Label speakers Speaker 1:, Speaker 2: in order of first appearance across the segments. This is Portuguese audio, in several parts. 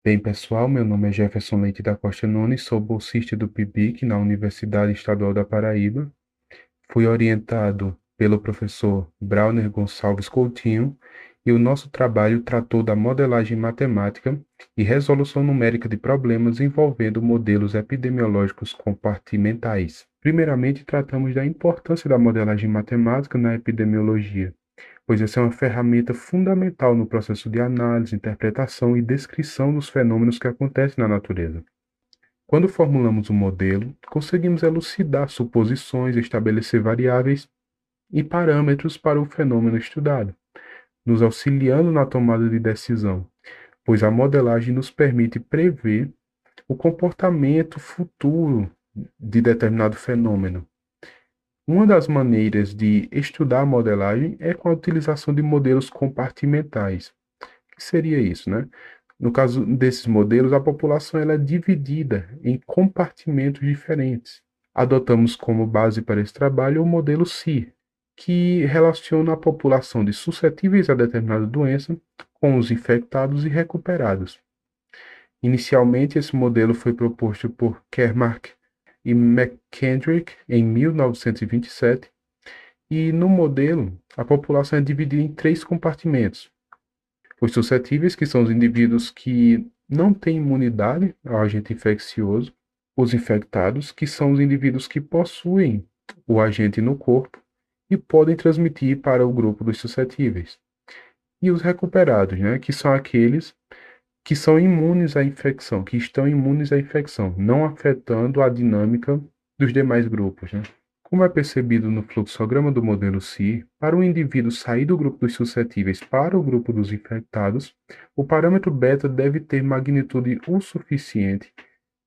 Speaker 1: Bem, pessoal, meu nome é Jefferson Leite da Costa Nunes, sou bolsista do PIBIC na Universidade Estadual da Paraíba. Fui orientado pelo professor Brauner Gonçalves Coutinho e o nosso trabalho tratou da modelagem matemática e resolução numérica de problemas envolvendo modelos epidemiológicos compartimentais. Primeiramente, tratamos da importância da modelagem matemática na epidemiologia, pois essa é uma ferramenta fundamental no processo de análise, interpretação e descrição dos fenômenos que acontecem na natureza. Quando formulamos um modelo, conseguimos elucidar suposições, estabelecer variáveis e parâmetros para o fenômeno estudado, nos auxiliando na tomada de decisão, pois a modelagem nos permite prever o comportamento futuro de determinado fenômeno. Uma das maneiras de estudar a modelagem é com a utilização de modelos compartimentais. O que seria isso, né? No caso desses modelos, a população ela é dividida em compartimentos diferentes. Adotamos como base para esse trabalho o modelo SIR, que relaciona a população de suscetíveis a determinada doença com os infectados e recuperados. Inicialmente, esse modelo foi proposto por Kermark e McKendrick em 1927, e no modelo, a população é dividida em três compartimentos: os suscetíveis, que são os indivíduos que não têm imunidade ao agente infeccioso; os infectados, que são os indivíduos que possuem o agente no corpo e podem transmitir para o grupo dos suscetíveis; e os recuperados, né, que são aqueles que são imunes à infecção, que estão imunes à infecção, não afetando a dinâmica dos demais grupos, né? Como é percebido no fluxograma do modelo SIR, para o indivíduo sair do grupo dos suscetíveis para o grupo dos infectados, o parâmetro beta deve ter magnitude o suficiente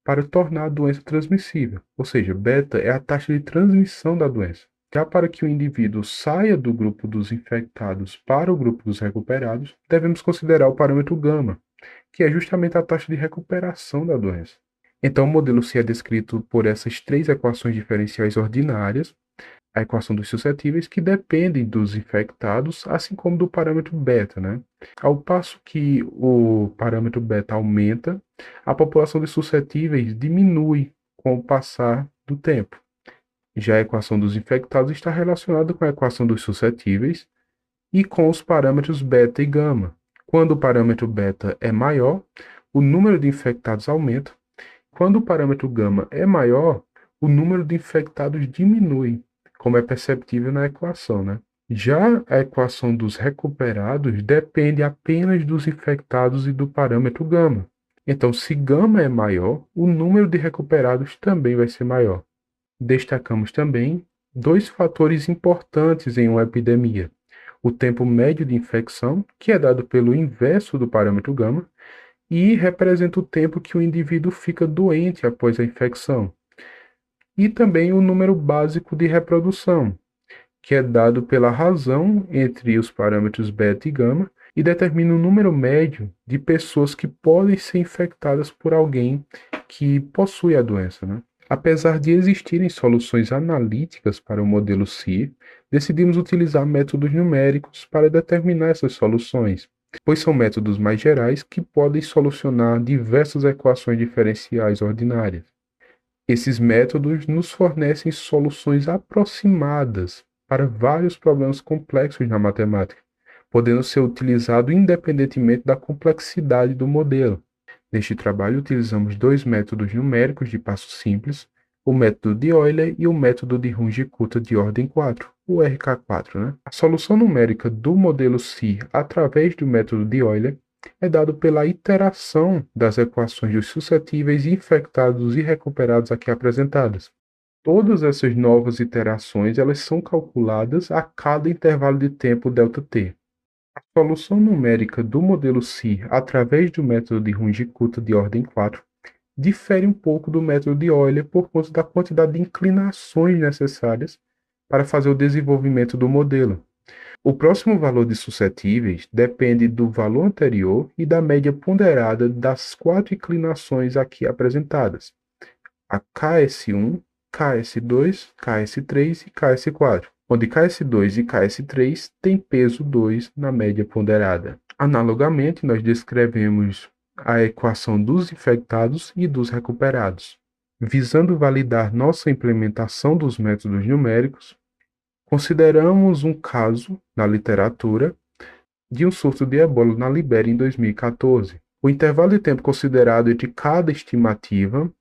Speaker 1: para tornar a doença transmissível, ou seja, beta é a taxa de transmissão da doença. Já para que o indivíduo saia do grupo dos infectados para o grupo dos recuperados, devemos considerar o parâmetro gama, que é justamente a taxa de recuperação da doença. Então, o modelo C é descrito por essas três equações diferenciais ordinárias: a equação dos suscetíveis, que dependem dos infectados, assim como do parâmetro beta, né? Ao passo que o parâmetro beta aumenta, a população de suscetíveis diminui com o passar do tempo. Já a equação dos infectados está relacionada com a equação dos suscetíveis e com os parâmetros beta e gama. Quando o parâmetro beta é maior, o número de infectados aumenta. Quando o parâmetro gama é maior, o número de infectados diminui, como é perceptível na equação, né? Já a equação dos recuperados depende apenas dos infectados e do parâmetro gama. Então, se gama é maior, o número de recuperados também vai ser maior. Destacamos também dois fatores importantes em uma epidemia: o tempo médio de infecção, que é dado pelo inverso do parâmetro gama, e representa o tempo que o indivíduo fica doente após a infecção; e também o número básico de reprodução, que é dado pela razão entre os parâmetros beta e gama e determina o número médio de pessoas que podem ser infectadas por alguém que possui a doença, né? Apesar de existirem soluções analíticas para o modelo SIR, decidimos utilizar métodos numéricos para determinar essas soluções, pois são métodos mais gerais que podem solucionar diversas equações diferenciais ordinárias. Esses métodos nos fornecem soluções aproximadas para vários problemas complexos na matemática, podendo ser utilizado independentemente da complexidade do modelo. Neste trabalho, utilizamos dois métodos numéricos de passo simples: o método de Euler e o método de Runge-Kutta de ordem 4, o RK4, né? A solução numérica do modelo SIR através do método de Euler é dado pela iteração das equações dos suscetíveis, infectados e recuperados aqui apresentadas. Todas essas novas iterações elas são calculadas a cada intervalo de tempo ΔT. A solução numérica do modelo SIR através do método de Runge-Kutta de ordem 4 difere um pouco do método de Euler por conta da quantidade de inclinações necessárias para fazer o desenvolvimento do modelo. O próximo valor de suscetíveis depende do valor anterior e da média ponderada das quatro inclinações aqui apresentadas: a KS1, KS2, KS3 e KS4, onde KS2 e KS3 têm peso 2 na média ponderada. Analogamente, nós descrevemos a equação dos infectados e dos recuperados. Visando validar nossa implementação dos métodos numéricos, consideramos um caso, na literatura, de um surto de ebola na Libéria em 2014. O intervalo de tempo considerado entre cada estimativa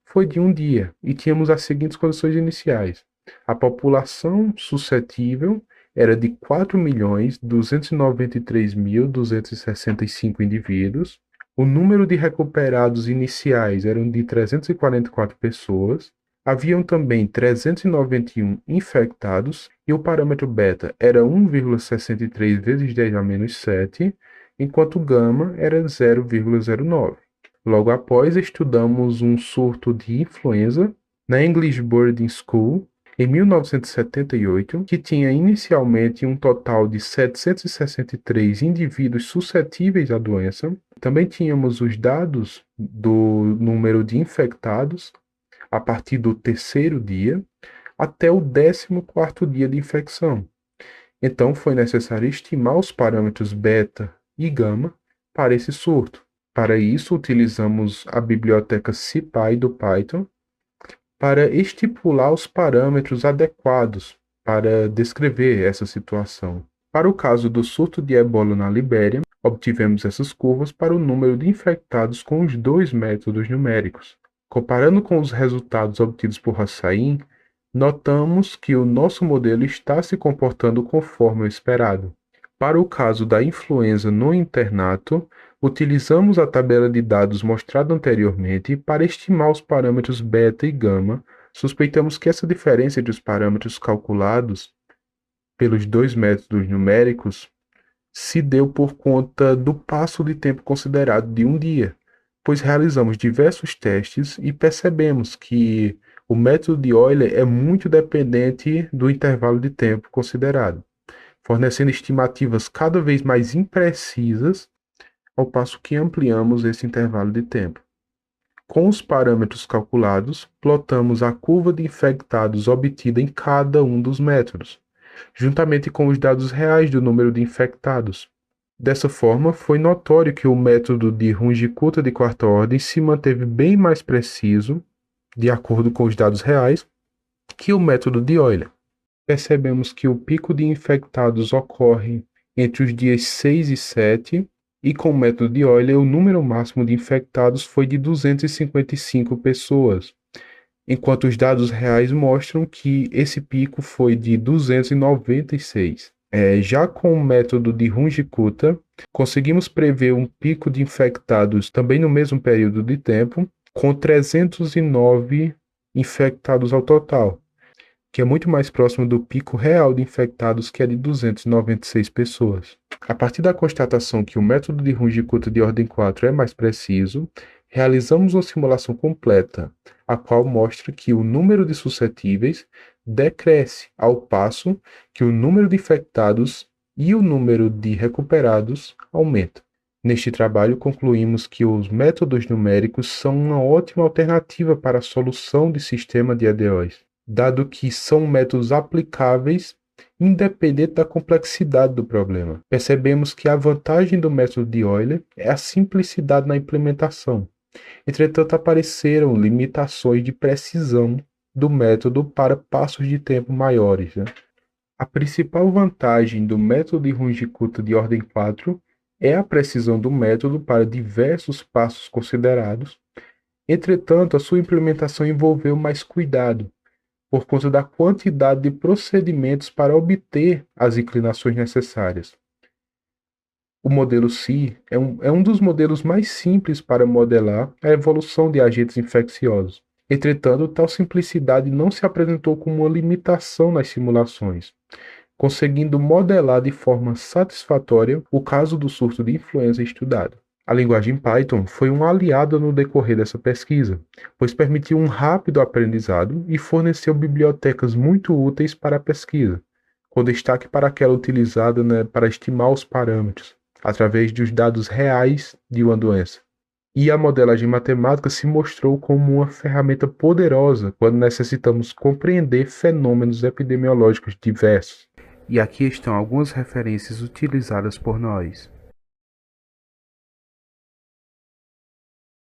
Speaker 1: foi de um dia e tínhamos as seguintes condições iniciais. A população suscetível era de 4.293.265 indivíduos. O número de recuperados iniciais eram de 344 pessoas. Haviam também 391 infectados e o parâmetro beta era 1,63 vezes 10 a menos 7, enquanto o gama era 0,09. Logo após, estudamos um surto de influenza na English Boarding School em 1978, que tinha inicialmente um total de 763 indivíduos suscetíveis à doença. Também tínhamos os dados do número de infectados a partir do terceiro dia até o 14º dia de infecção. Então, foi necessário estimar os parâmetros beta e gama para esse surto. Para isso, utilizamos a biblioteca SciPy do Python para estipular os parâmetros adequados para descrever essa situação. Para o caso do surto de ebola na Libéria, obtivemos essas curvas para o número de infectados com os dois métodos numéricos. Comparando com os resultados obtidos por Hossain, notamos que o nosso modelo está se comportando conforme o esperado. Para o caso da influenza no internato, utilizamos a tabela de dados mostrada anteriormente para estimar os parâmetros beta e gama. Suspeitamos que essa diferença entre os parâmetros calculados pelos dois métodos numéricos se deu por conta do passo de tempo considerado de um dia, pois realizamos diversos testes e percebemos que o método de Euler é muito dependente do intervalo de tempo considerado, fornecendo estimativas cada vez mais imprecisas, ao passo que ampliamos esse intervalo de tempo. Com os parâmetros calculados, plotamos a curva de infectados obtida em cada um dos métodos, juntamente com os dados reais do número de infectados. Dessa forma, foi notório que o método de Runge-Kutta de quarta ordem se manteve bem mais preciso, de acordo com os dados reais, que o método de Euler. Percebemos que o pico de infectados ocorre entre os dias 6 e 7, e com o método de Euler, o número máximo de infectados foi de 255 pessoas, enquanto os dados reais mostram que esse pico foi de 296. Já com o método de Runge-Kutta, conseguimos prever um pico de infectados também no mesmo período de tempo, com 309 infectados ao total, que é muito mais próximo do pico real de infectados, que é de 296 pessoas. A partir da constatação que o método de Runge-Kutta de ordem 4 é mais preciso, realizamos uma simulação completa, a qual mostra que o número de suscetíveis decresce ao passo que o número de infectados e o número de recuperados aumenta. Neste trabalho, concluímos que os métodos numéricos são uma ótima alternativa para a solução de sistema de EDOs, dado que são métodos aplicáveis independente da complexidade do problema. Percebemos que a vantagem do método de Euler é a simplicidade na implementação. Entretanto, apareceram limitações de precisão do método para passos de tempo maiores. A principal vantagem do método de Runge-Kutta de ordem 4 é a precisão do método para diversos passos considerados. Entretanto, a sua implementação envolveu mais cuidado, por conta da quantidade de procedimentos para obter as inclinações necessárias. O modelo Sci é um dos modelos mais simples para modelar a evolução de agentes infecciosos. Entretanto, tal simplicidade não se apresentou como uma limitação nas simulações, conseguindo modelar de forma satisfatória o caso do surto de influenza estudado. A linguagem Python foi um aliado no decorrer dessa pesquisa, pois permitiu um rápido aprendizado e forneceu bibliotecas muito úteis para a pesquisa, com destaque para aquela utilizada para estimar os parâmetros, através dos dados reais de uma doença. E a modelagem matemática se mostrou como uma ferramenta poderosa quando necessitamos compreender fenômenos epidemiológicos diversos. E aqui estão algumas referências utilizadas por nós.